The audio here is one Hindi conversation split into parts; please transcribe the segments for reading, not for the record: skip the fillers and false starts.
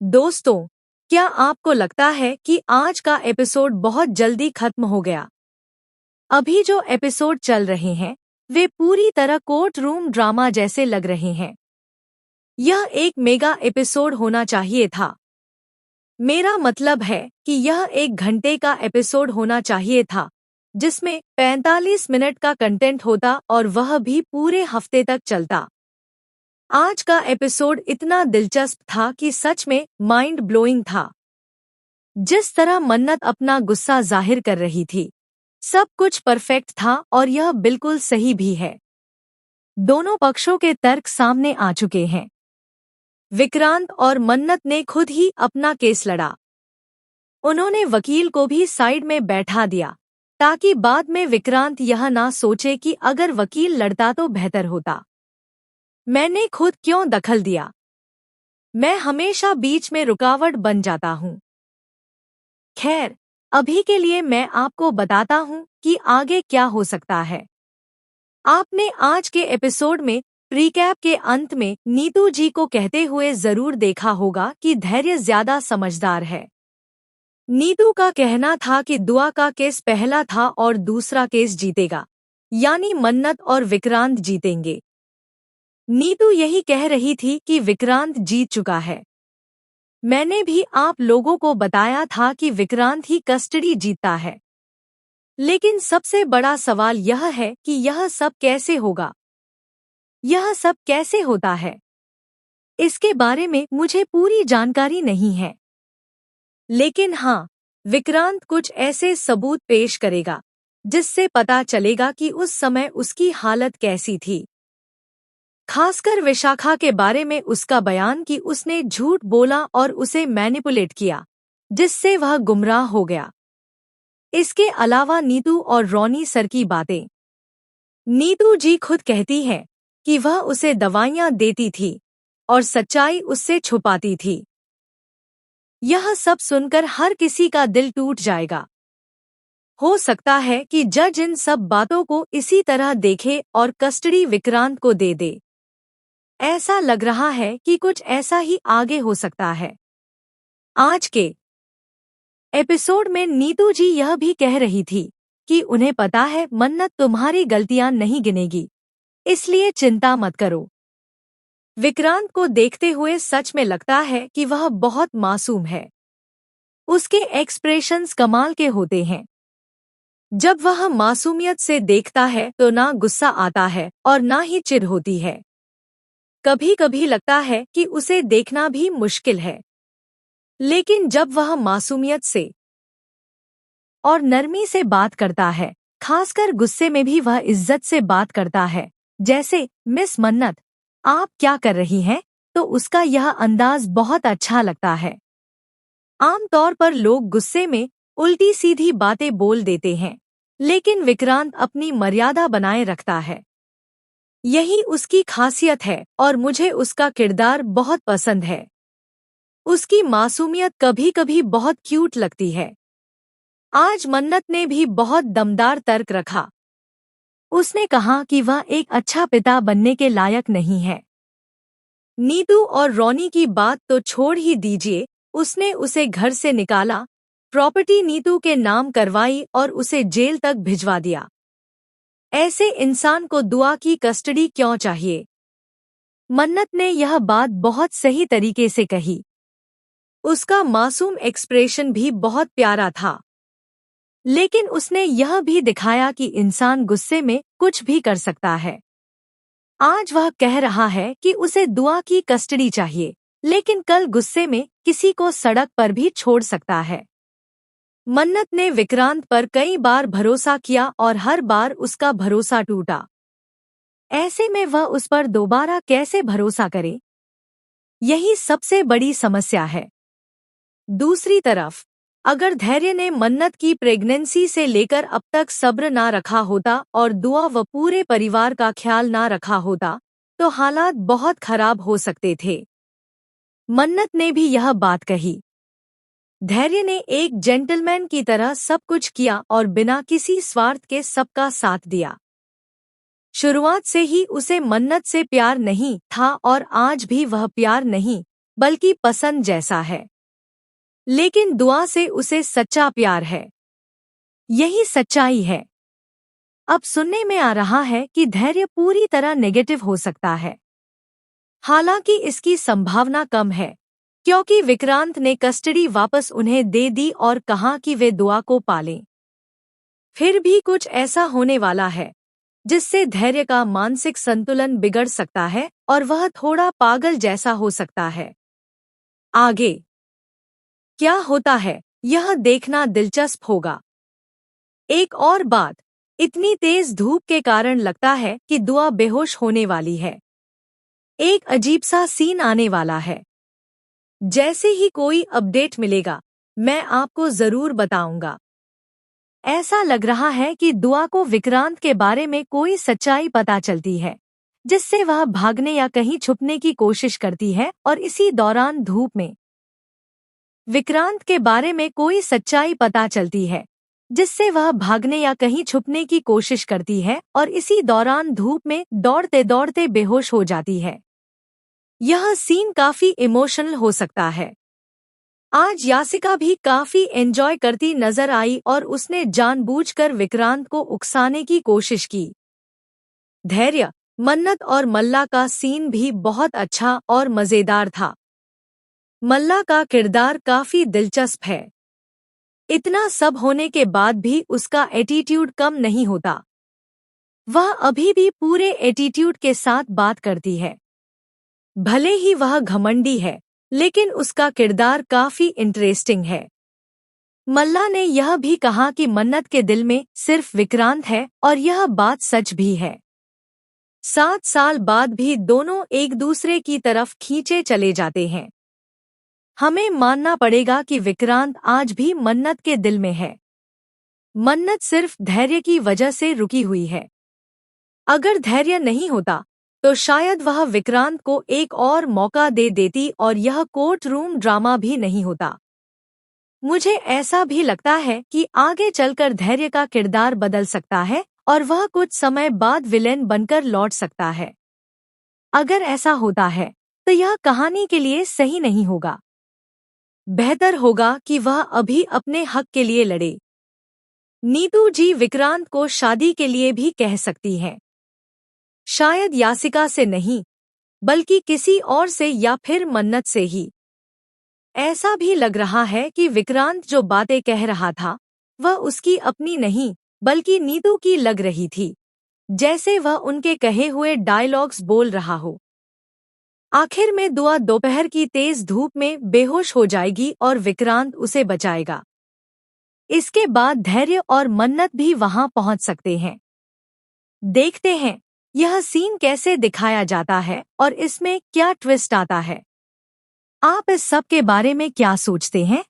दोस्तों, क्या आपको लगता है कि आज का एपिसोड बहुत जल्दी खत्म हो गया? अभी जो एपिसोड चल रहे हैं, वे पूरी तरह कोर्ट रूम ड्रामा जैसे लग रहे हैं। यह एक मेगा एपिसोड होना चाहिए था। मेरा मतलब है कि यह 1 घंटे का एपिसोड होना चाहिए था, जिसमें 45 मिनट का कंटेंट होता और वह भी पूरे हफ्ते तक चलता। आज का एपिसोड इतना दिलचस्प था कि सच में माइंड ब्लोइंग था। जिस तरह मन्नत अपना गुस्सा जाहिर कर रही थी, सब कुछ परफेक्ट था और यह बिल्कुल सही भी है। दोनों पक्षों के तर्क सामने आ चुके हैं। विक्रांत और मन्नत ने खुद ही अपना केस लड़ा। उन्होंने वकील को भी साइड में बैठा दिया, ताकि बाद में विक्रांत यह ना सोचे कि अगर वकील लड़ता तो बेहतर होता। मैंने खुद क्यों दखल दिया? मैं हमेशा बीच में रुकावट बन जाता हूँ। खैर, अभी के लिए मैं आपको बताता हूँ कि आगे क्या हो सकता है। आपने आज के एपिसोड में रिकैप के अंत में नीतू जी को कहते हुए जरूर देखा होगा कि धैर्य ज्यादा समझदार है। नीतू का कहना था कि दुआ का केस पहला था और दूसरा केस जीतेगा, यानी मन्नत और विक्रांत जीतेंगे। नीतू यही कह रही थी कि विक्रांत जीत चुका है। मैंने भी आप लोगों को बताया था कि विक्रांत ही कस्टडी जीतता है। लेकिन सबसे बड़ा सवाल यह है कि यह सब कैसे होगा? यह सब कैसे होता है? इसके बारे में मुझे पूरी जानकारी नहीं है। लेकिन हाँ, विक्रांत कुछ ऐसे सबूत पेश करेगा, जिससे पता चलेगा कि उस समय उसकी हालत कैसी थी। खासकर विशाखा के बारे में उसका बयान कि उसने झूठ बोला और उसे मैनिपुलेट किया, जिससे वह गुमराह हो गया। इसके अलावा नीतू और रॉनी सर की बातें। नीतू जी खुद कहती है कि वह उसे दवाइयां देती थी और सच्चाई उससे छुपाती थी। यह सब सुनकर हर किसी का दिल टूट जाएगा। हो सकता है कि जज इन सब बातों को इसी तरह देखे और कस्टडी विक्रांत को दे दे। ऐसा लग रहा है कि कुछ ऐसा ही आगे हो सकता है। आज के एपिसोड में नीतू जी यह भी कह रही थी कि उन्हें पता है मन्नत तुम्हारी गलतियां नहीं गिनेगी, इसलिए चिंता मत करो। विक्रांत को देखते हुए सच में लगता है कि वह बहुत मासूम है। उसके एक्सप्रेशंस कमाल के होते हैं। जब वह मासूमियत से देखता है तो ना गुस्सा आता है और ना ही चिढ़ होती है। कभी कभी लगता है कि उसे देखना भी मुश्किल है। लेकिन जब वह मासूमियत से और नरमी से बात करता है, खासकर गुस्से में भी वह इज्जत से बात करता है, जैसे मिस मन्नत, आप क्या कर रही हैं, तो उसका यह अंदाज बहुत अच्छा लगता है। आमतौर पर लोग गुस्से में उल्टी सीधी बातें बोल देते हैं, लेकिन विक्रांत अपनी मर्यादा बनाए रखता है। यही उसकी खासियत है और मुझे उसका किरदार बहुत पसंद है। उसकी मासूमियत कभी कभी बहुत क्यूट लगती है। आज मन्नत ने भी बहुत दमदार तर्क रखा। उसने कहा कि वह एक अच्छा पिता बनने के लायक नहीं है। नीतू और रॉनी की बात तो छोड़ ही दीजिए, उसने उसे घर से निकाला, प्रॉपर्टी नीतू के नाम करवाई और उसे जेल तक भिजवा दिया। ऐसे इंसान को दुआ की कस्टडी क्यों चाहिए? मन्नत ने यह बात बहुत सही तरीके से कही। उसका मासूम एक्सप्रेशन भी बहुत प्यारा था। लेकिन उसने यह भी दिखाया कि इंसान गुस्से में कुछ भी कर सकता है। आज वह कह रहा है कि उसे दुआ की कस्टडी चाहिए, लेकिन कल गुस्से में किसी को सड़क पर भी छोड़ सकता है। मन्नत ने विक्रांत पर कई बार भरोसा किया और हर बार उसका भरोसा टूटा। ऐसे में वह उस पर दोबारा कैसे भरोसा करे? यही सबसे बड़ी समस्या है। दूसरी तरफ, अगर धैर्य ने मन्नत की प्रेगनेंसी से लेकर अब तक सब्र ना रखा होता और दुआ व पूरे परिवार का ख्याल ना रखा होता, तो हालात बहुत खराब हो सकते थे। मन्नत ने भी यह बात कही। धैर्य ने एक जेंटलमैन की तरह सब कुछ किया और बिना किसी स्वार्थ के सबका साथ दिया। शुरुआत से ही उसे मन्नत से प्यार नहीं था और आज भी वह प्यार नहीं, बल्कि पसंद जैसा है। लेकिन दुआ से उसे सच्चा प्यार है। यही सच्चाई है। अब सुनने में आ रहा है कि धैर्य पूरी तरह नेगेटिव हो सकता है। हालांकि इसकी संभावना कम है, क्योंकि विक्रांत ने कस्टडी वापस उन्हें दे दी और कहा कि वे दुआ को पालें। फिर भी कुछ ऐसा होने वाला है जिससे धैर्य का मानसिक संतुलन बिगड़ सकता है और वह थोड़ा पागल जैसा हो सकता है। आगे क्या होता है, यह देखना दिलचस्प होगा। एक और बात, इतनी तेज धूप के कारण लगता है कि दुआ बेहोश होने वाली है। एक अजीब सा सीन आने वाला है। जैसे ही कोई अपडेट मिलेगा, मैं आपको जरूर बताऊंगा। ऐसा लग रहा है कि दुआ को विक्रांत के बारे में कोई सच्चाई पता चलती है, जिससे वह भागने या कहीं छुपने की कोशिश करती है और इसी दौरान धूप में विक्रांत के बारे में कोई सच्चाई पता चलती है, जिससे वह भागने या कहीं छुपने की कोशिश करती है और इसी दौरान धूप में दौड़ते दौड़ते बेहोश हो जाती है। यह सीन काफी इमोशनल हो सकता है। आज यासिका भी काफी एंजॉय करती नजर आई और उसने जानबूझकर विक्रांत को उकसाने की कोशिश की। धैर्य, मन्नत और मल्ला का सीन भी बहुत अच्छा और मजेदार था। मल्ला का किरदार काफी दिलचस्प है। इतना सब होने के बाद भी उसका एटीट्यूड कम नहीं होता। वह अभी भी पूरे एटीट्यूड के साथ बात करती है। भले ही वह घमंडी है, लेकिन उसका किरदार काफी इंटरेस्टिंग है। मल्ला ने यह भी कहा कि मन्नत के दिल में सिर्फ विक्रांत है और यह बात सच भी है। 7 साल बाद भी दोनों एक दूसरे की तरफ खींचे चले जाते हैं। हमें मानना पड़ेगा कि विक्रांत आज भी मन्नत के दिल में है। मन्नत सिर्फ धैर्य की वजह से रुकी हुई है। अगर धैर्य नहीं होता तो शायद वह विक्रांत को एक और मौका दे देती और यह कोर्ट रूम ड्रामा भी नहीं होता। मुझे ऐसा भी लगता है कि आगे चलकर धैर्य का किरदार बदल सकता है और वह कुछ समय बाद विलेन बनकर लौट सकता है। अगर ऐसा होता है तो यह कहानी के लिए सही नहीं होगा। बेहतर होगा कि वह अभी अपने हक के लिए लड़े। नीतू जी विक्रांत को शादी के लिए भी कह सकती हैं। शायद यासिका से नहीं, बल्कि किसी और से या फिर मन्नत से ही। ऐसा भी लग रहा है कि विक्रांत जो बातें कह रहा था वह उसकी अपनी नहीं बल्कि नीतू की लग रही थी, जैसे वह उनके कहे हुए डायलॉग्स बोल रहा हो। आखिर में दुआ दोपहर की तेज धूप में बेहोश हो जाएगी और विक्रांत उसे बचाएगा। इसके बाद धैर्य और मन्नत भी वहां पहुंच सकते हैं। देखते हैं यह सीन कैसे दिखाया जाता है और इसमें क्या ट्विस्ट आता है। आप इस सब के बारे में क्या सोचते हैं?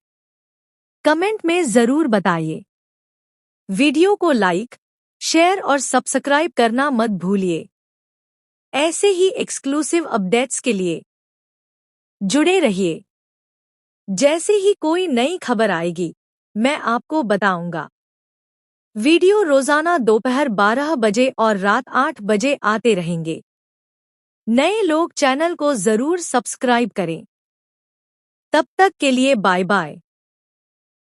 कमेंट में जरूर बताइए। वीडियो को लाइक, शेयर और सब्सक्राइब करना मत भूलिए। ऐसे ही एक्सक्लूसिव अपडेट्स के लिए जुड़े रहिए। जैसे ही कोई नई खबर आएगी, मैं आपको बताऊंगा। वीडियो रोजाना दोपहर 12 बजे और रात 8 बजे आते रहेंगे। नए लोग चैनल को जरूर सब्सक्राइब करें। तब तक के लिए बाय बाय।